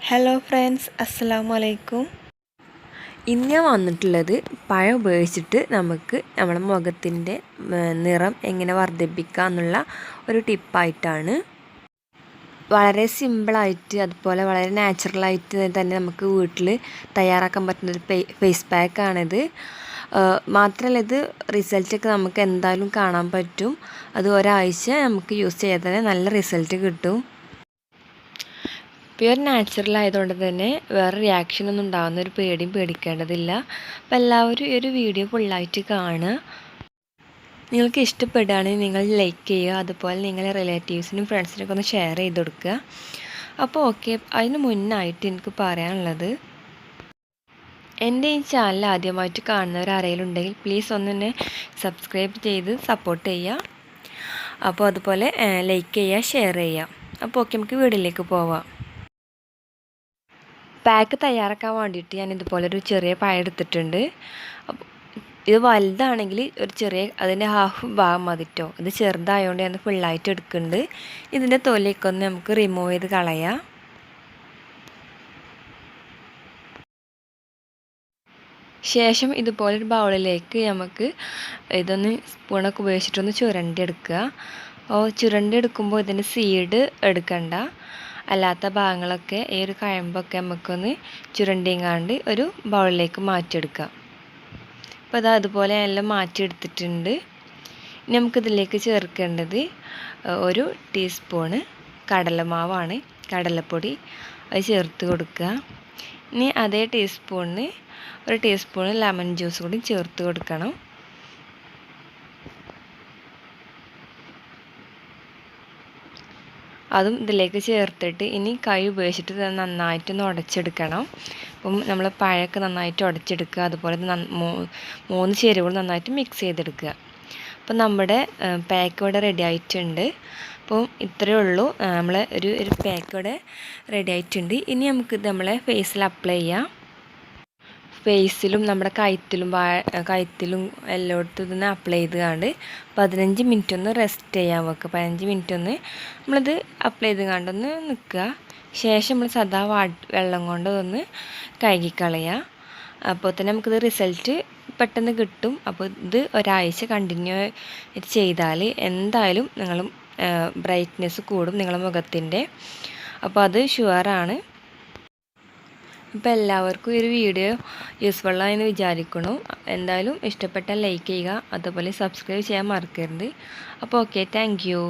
Hello friends, അസ്സലാമു അലൈക്കും. ഇന്ന് ഞാൻ വന്നിട്ടുള്ളത് പഴം ഉപയോഗിച്ചിട്ട് നമുക്ക് നമ്മുടെ മുഖത്തിൻ്റെ നിറം എങ്ങനെ വർദ്ധിപ്പിക്കാം എന്നുള്ള ഒരു ടിപ്പായിട്ടാണ്. വളരെ സിമ്പിളായിട്ട് അതുപോലെ വളരെ നാച്ചുറലായിട്ട് തന്നെ നമുക്ക് വീട്ടിൽ തയ്യാറാക്കാൻ പറ്റുന്നൊരു ഫേസ് പാക്കാണിത്. മാത്രമല്ല ഇത് റിസൾട്ടൊക്കെ നമുക്ക് എന്തായാലും കാണാൻ പറ്റും. അത് ഒരാഴ്ച നമുക്ക് യൂസ് ചെയ്താൽ തന്നെ നല്ല റിസൾട്ട് കിട്ടും. പ്യുവർ നാച്ചുറൽ ആയതുകൊണ്ട് തന്നെ വേറെ റിയാക്ഷനൊന്നും ഉണ്ടാകുന്ന ഒരു പേടിയും പേടിക്കേണ്ടതില്ല. അപ്പോൾ എല്ലാവരും ഈ ഒരു വീഡിയോ ഫുള്ളായിട്ട് കാണുക. നിങ്ങൾക്ക് ഇഷ്ടപ്പെടുകയാണെങ്കിൽ നിങ്ങൾ ലൈക്ക് ചെയ്യുക, അതുപോലെ നിങ്ങളുടെ റിലേറ്റീവ്സിനും ഫ്രണ്ട്സിനൊക്കെ ഒന്ന് ഷെയർ ചെയ്ത് കൊടുക്കുക. അപ്പോൾ ഓക്കെ, അതിന് മുന്നായിട്ട് എനിക്ക് പറയാനുള്ളത്, എൻ്റെ ഈ ചാനൽ ആദ്യമായിട്ട് കാണുന്നവർ ആരെങ്കിലുമുണ്ടെങ്കിൽ പ്ലീസ് ഒന്നെന്നെ സബ്സ്ക്രൈബ് ചെയ്ത് സപ്പോർട്ട് ചെയ്യുക. അപ്പോൾ അതുപോലെ ലൈക്ക് ചെയ്യുക, ഷെയർ ചെയ്യുക. അപ്പോൾ ഓക്കെ, നമുക്ക് വീഡിയോയിലേക്ക് പോവാം. പാക്ക് തയ്യാറാക്കാൻ വേണ്ടിയിട്ട് ഞാൻ ഇതുപോലൊരു ചെറിയ പഴം എടുത്തിട്ടുണ്ട്. അപ്പോൾ ഇത് വലുതാണെങ്കിൽ ഒരു ചെറിയ അതിൻ്റെ ഹാഫ് ഭാഗം മതിട്ടോ. ഇത് ചെറുതായതുകൊണ്ട് ഞാൻ ഫുള്ളായിട്ട് എടുക്കുന്നുണ്ട്. ഇതിൻ്റെ തൊലിയൊക്കെ ഒന്ന് നമുക്ക് റിമൂവ് ചെയ്ത് കളയാം. ശേഷം ഇതുപോലൊരു ബൗളിലേക്ക് നമുക്ക് ഇതൊന്ന് സ്പൂണൊക്കെ ഉപയോഗിച്ചിട്ടൊന്ന് ചുരണ്ടി എടുക്കുക. ചുരണ്ടി എടുക്കുമ്പോൾ ഇതിൻ്റെ സീഡ് എടുക്കണ്ട, അല്ലാത്ത ഭാഗങ്ങളൊക്കെ ഈ ഒരു കഴമ്പൊക്കെ നമുക്കൊന്ന് ചുരണ്ടിങ്ങാണ്ട് ഒരു ബൗളിലേക്ക് മാറ്റിയെടുക്കാം. അപ്പോൾ അത് അതുപോലെ എല്ലാം മാറ്റിയെടുത്തിട്ടുണ്ട്. ഇനി നമുക്കിതിലേക്ക് ചേർക്കേണ്ടത് 1 ടീസ്പൂണ് കടലമാവാണ്, കടലപ്പൊടി. അത് ചേർത്ത് കൊടുക്കുക. ഇനി അതേ ടീസ്പൂണിന് 1 ടീസ്പൂണ് ലെമൺ ജ്യൂസ് കൂടി ചേർത്ത് കൊടുക്കണം. അതും ഇതിലേക്ക് ചേർത്തിട്ട് ഇനി കൈ ഉപയോഗിച്ചിട്ട് നന്നായിട്ടൊന്ന് ഉടച്ചെടുക്കണം. അപ്പം നമ്മൾ പഴമൊക്കെ നന്നായിട്ട് ഉടച്ചെടുക്കുക. അതുപോലെ 3 ചേരുവകൾ നന്നായിട്ട് മിക്സ് ചെയ്തെടുക്കുക. അപ്പം നമ്മുടെ പാക്ക് ഇവിടെ റെഡി ആയിട്ടുണ്ട്. അപ്പം ഇത്രയേ ഉള്ളൂ, നമ്മൾ ഒരു പാക്ക് ഇവിടെ റെഡി ആയിട്ടുണ്ട്. ഇനി നമുക്കിത് നമ്മളെ ഫേസിൽ അപ്ലൈ ചെയ്യാം. ഫേസിലും നമ്മുടെ കഴുത്തിലും എല്ലായിടത്തും ഇതൊന്ന് അപ്ലൈ ചെയ്തുകൊണ്ട് 15 മിനിറ്റ് ഒന്ന് റെസ്റ്റ് ചെയ്യാൻ വെക്കുക. 15 മിനിറ്റ് ഒന്ന് നമ്മളിത് അപ്ലൈ ചെയ്തുകൊണ്ടൊന്ന് നിൽക്കുക. ശേഷം നമ്മൾ സദാ വെള്ളം കൊണ്ട് ഒന്ന് കഴുകിക്കളയുക. അപ്പോൾ തന്നെ നമുക്കിത് റിസൾട്ട് പെട്ടെന്ന് കിട്ടും. അപ്പോൾ ഇത് ഒരാഴ്ച കണ്ടിന്യൂ ചെയ്താൽ എന്തായാലും നിങ്ങളും ബ്രൈറ്റ്നെസ് കൂടും നിങ്ങളുടെ മുഖത്തിൻ്റെ. അപ്പോൾ അത് ഷുവറാണ്. അപ്പോൾ എല്ലാവർക്കും ഈ ഒരു വീഡിയോ യൂസ്ഫുള്ളായെന്ന് വിചാരിക്കുന്നു. എന്തായാലും ഇഷ്ടപ്പെട്ടാൽ ലൈക്ക് ചെയ്യുക, അതുപോലെ സബ്സ്ക്രൈബ് ചെയ്യാൻ മറക്കരുത്. അപ്പോൾ ഓക്കെ, താങ്ക് യു.